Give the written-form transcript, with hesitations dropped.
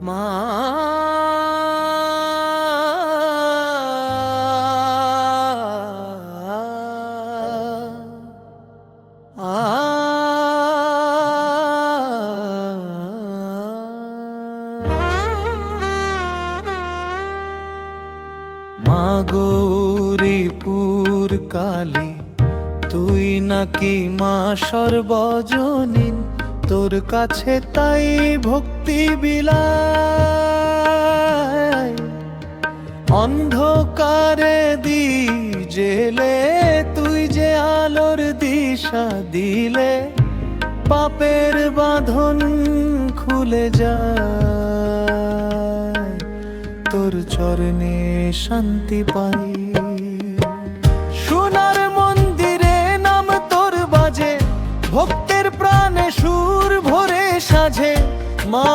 মা মা গৌরীপুর কালী, তুই নাকি মা সর্বজনীন, তোর কাছে তাই ভক্তি বিলায়। অন্ধকারে দি জেলে তুই যে আলোর দিশা দিলে, পাপের বাঁধন খুলে যায়, তোর চরণে শান্তি পাই। সোনার মন্দিরে নাম তোর বাজে, ভক্তের প্রাণে সুর ভরে সাজে। মা